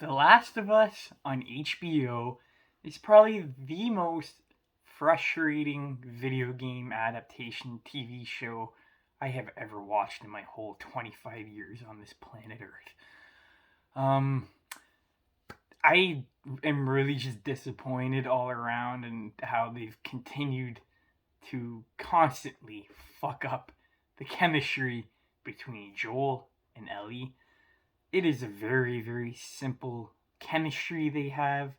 The Last of Us on HBO is probably the most frustrating video game adaptation TV show I have ever watched in my whole 25 years on this planet Earth. Um, I am really just disappointed all around in how they've continued to constantly fuck up the chemistry between Joel and Ellie. It is a very, very simple chemistry they have.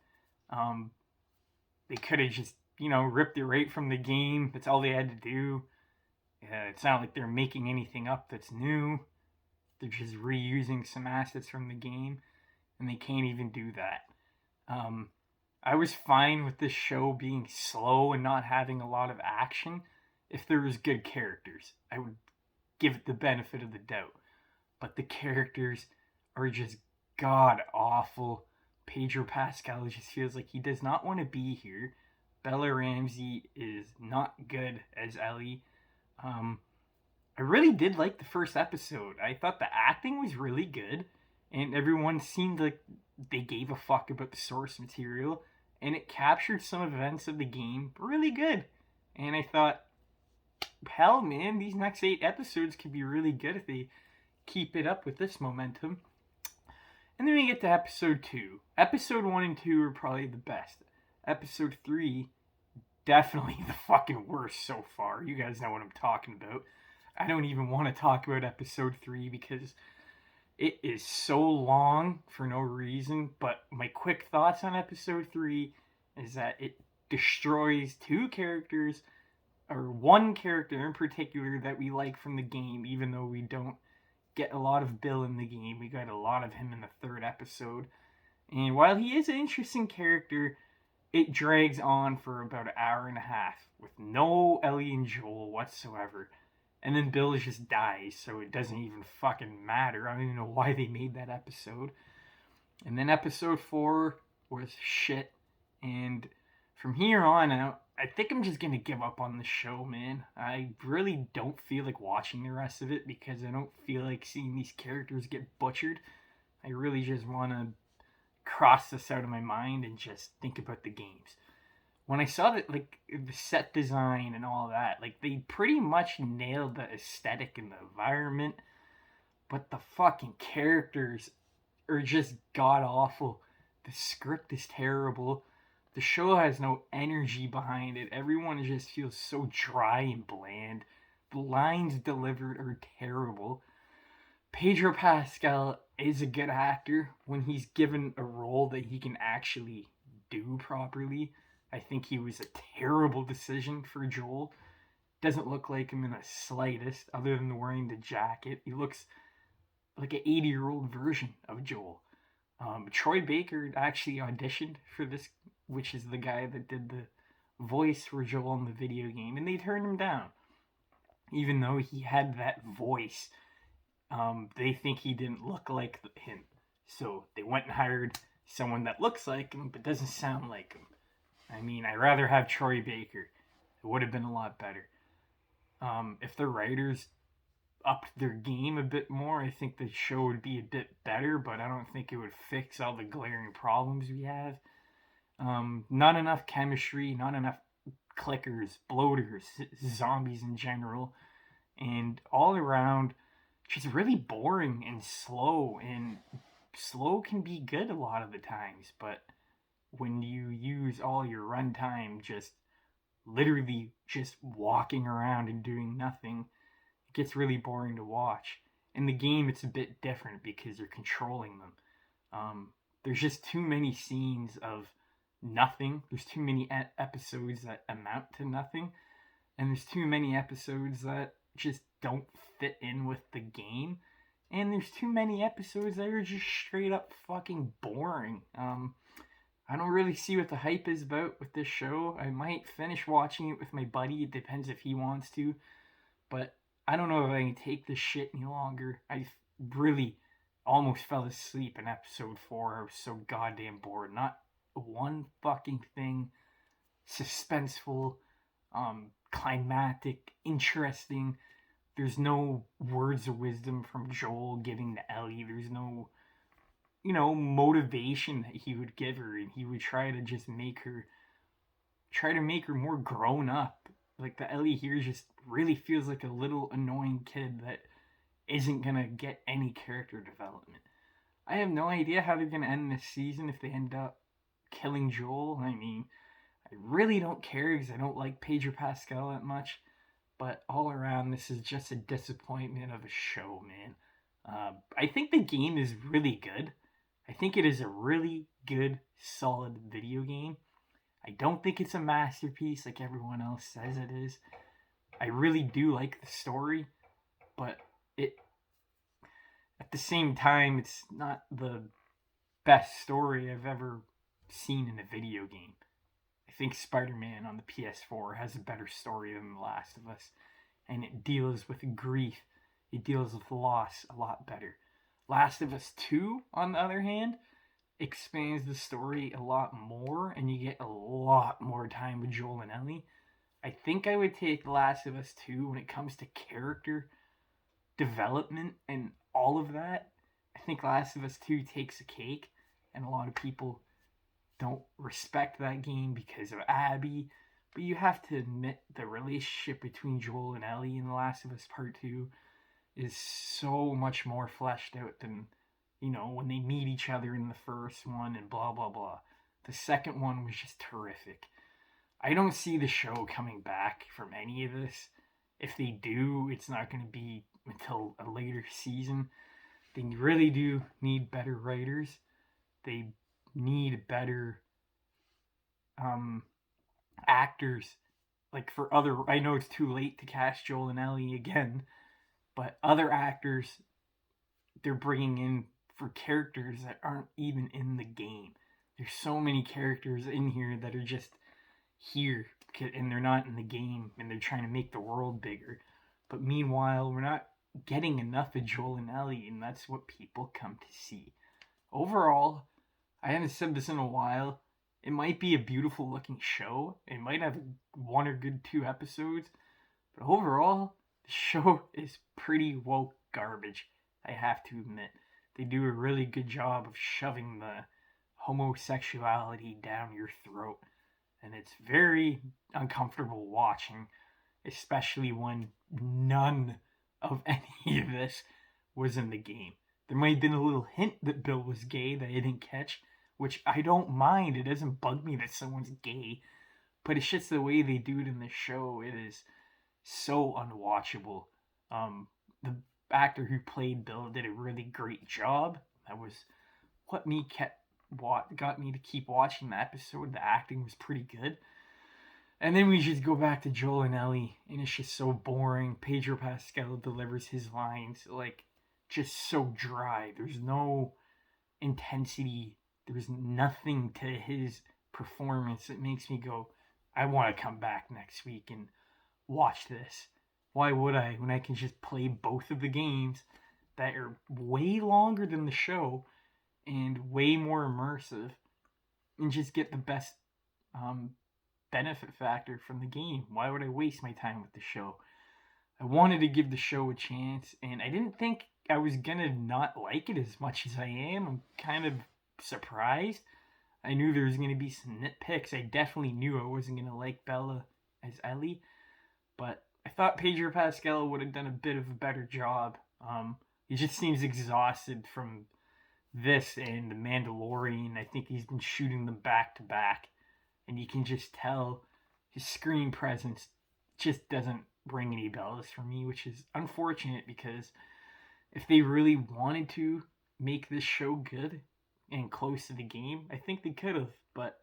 Um, they could have just, ripped it right from the game. That's all they had to do. It's not like they're making anything up that's new. They're just reusing some assets from the game, and they can't even do that. Um, I was fine with this show being slow and not having a lot of action if there was good characters. I would give it the benefit of the doubt. But the characters are just god awful. Pedro Pascal just feels like he does not want to be here. Bella Ramsey is not good as Ellie. Um, I really did like the first episode. I thought the acting was really good, and everyone seemed like they gave a fuck about the source material, and it captured some events of the game really good. And I thought, hell, man, these next 8 episodes could be really good if they keep it up with this momentum. And then we get to episode 2. Episode 1 and 2 are probably the best. Episode 3, definitely the fucking worst so far. You guys know what I'm talking about. I don't even want to talk about episode 3 because it is so long for no reason. But my quick thoughts on episode 3 is that it destroys two characters, or one character in particular that we like from the game, even though we don't get a lot of Bill in the game. We got a lot of him in the third episode. And while he is an interesting character, it drags on for about an hour and a half with no Ellie and Joel whatsoever. And then Bill just dies, so it doesn't even fucking matter. I don't even know why they made that episode. And then episode 4 was shit. And from here on out, I think I'm just gonna give up on the show, man. I really don't feel like watching the rest of it because I don't feel like seeing these characters get butchered. I really just want to cross this out of my mind and just think about the games. When I saw that, like, the set design and all that, like, they pretty much nailed the aesthetic and the environment, but the fucking characters are just god awful. The script is terrible. The show has no energy behind it. Everyone just feels so dry and bland. The lines delivered are terrible. Pedro Pascal is a good actor when he's given a role that he can actually do properly. I think he was a terrible decision for Joel. Doesn't look like him in the slightest, other than wearing the jacket. He looks like an 80-year-old version of Joel. Troy Baker actually auditioned for this, which is the guy that did the voice for Joel in the video game, and they turned him down. Even though he had that voice, they think he didn't look like him. So they went and hired someone that looks like him but doesn't sound like him. I mean, I'd rather have Troy Baker. It would have been a lot better. If the writers upped their game a bit more, I think the show would be a bit better, but I don't think it would fix all the glaring problems we have. Not enough chemistry, not enough clickers, bloaters, zombies in general, and all around just really boring and slow. And slow can be good a lot of the times, but when you use all your runtime just literally just walking around and doing nothing, it gets really boring to watch. In the game, it's a bit different because you're controlling them. There's just too many scenes of nothing. There's too many episodes that amount to nothing. And there's too many episodes that just don't fit in with the game. And there's too many episodes that are just straight up fucking boring. I don't really see what the hype is about with this show. I might finish watching it with my buddy. It depends if he wants to. But I don't know if I can take this shit any longer. I really almost fell asleep in episode 4. I was so goddamn bored. Not one fucking thing suspenseful, climactic, interesting. There's no words of wisdom from Joel giving to Ellie. There's no motivation that he would give her, and he would try to just make her more grown up. Like the Ellie here just really feels like a little annoying kid that isn't gonna get any character development. I have no idea how they're gonna end this season if they end up killing Joel. I mean, I really don't care because I don't like Pedro Pascal that much. But all around, this is just a disappointment of a show, man. I think the game is really good. I think it is a really good, solid video game. I don't think it's a masterpiece like everyone else says it is. I really do like the story, but it at the same time it's not the best story I've ever seen in a video game. I think Spider-Man on the PS4 has a better story than The Last of Us, and it deals with grief. It deals with loss a lot better. Last of Us 2, on the other hand, expands the story a lot more, and you get a lot more time with Joel and Ellie. I think I would take The Last of Us 2 when it comes to character development and all of that. I think Last of Us 2 takes a cake, and a lot of people don't respect that game because of Abby. But you have to admit the relationship between Joel and Ellie in The Last of Us Part 2 is so much more fleshed out than, when they meet each other in the first one and blah, blah, blah. The second one was just terrific. I don't see the show coming back from any of this. If they do, it's not going to be until a later season. They really do need better writers. They need better actors. Like for other, I know it's too late to cast Joel and Ellie again, but other actors they're bringing in for characters that aren't even in the game. There's so many characters in here that are just here and they're not in the game, and they're trying to make the world bigger. But meanwhile, we're not getting enough of Joel and Ellie, and that's what people come to see. Overall, I haven't said this in a while. It might be a beautiful looking show. It might have one or good 2 episodes. But overall, the show is pretty woke garbage, I have to admit. They do a really good job of shoving the homosexuality down your throat. And it's very uncomfortable watching, especially when none of any of this was in the game. There might have been a little hint that Bill was gay that I didn't catch, which I don't mind. It doesn't bug me that someone's gay, but it's just the way they do it in the show. It is so unwatchable. The actor who played Bill did a really great job. That was what got me to keep watching the episode. The acting was pretty good. And then we just go back to Joel and Ellie, and it's just so boring. Pedro Pascal delivers his lines like just so dry. There's no intensity. There's nothing to his performance that makes me go, I want to come back next week and watch this. Why would I when I can just play both of the games that are way longer than the show and way more immersive and just get the best benefit factor from the game? Why would I waste my time with the show? I wanted to give the show a chance, and I didn't think I was gonna not like it as much as I am. I'm kind of surprised. I knew there was gonna be some nitpicks. I definitely knew I wasn't gonna like Bella as Ellie, but I thought Pedro Pascal would have done a bit of a better job. He just seems exhausted from this and The Mandalorian. I think he's been shooting them back to back, and you can just tell his screen presence just doesn't ring any bells for me, which is unfortunate because if they really wanted to make this show good and close to the game, I think they could have, but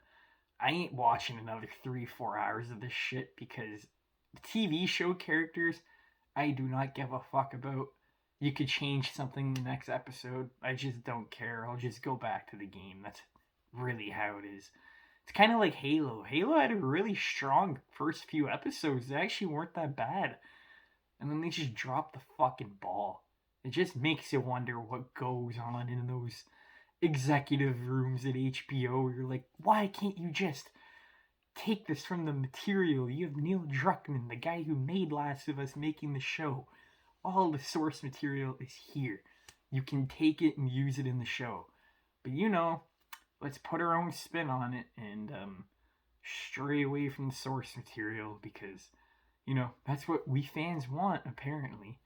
I ain't watching another 3-4 hours of this shit because the TV show characters I do not give a fuck about. You could change something in the next episode. I just don't care. I'll just go back to the game. That's really how it is. It's kind of like Halo. Halo had a really strong first few episodes. They actually weren't that bad. And then they just dropped the fucking ball. It just makes you wonder what goes on in those executive rooms at HBO. You're like, why can't you just take this from the material? You have Neil Druckmann, the guy who made Last of Us, making the show. All the source material is here. You can take it and use it in the show. But you know, let's put our own spin on it and stray away from the source material because, you know, that's what we fans want, apparently.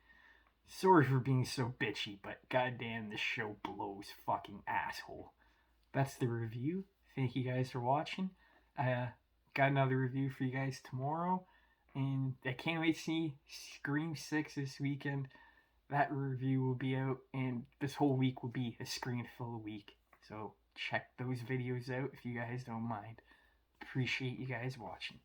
Sorry for being so bitchy, but goddamn, this show blows fucking asshole. That's the review. Thank you guys for watching. I got another review for you guys tomorrow, and I can't wait to see Scream 6 this weekend. That review will be out, and this whole week will be a Screamful week. So check those videos out if you guys don't mind. Appreciate you guys watching.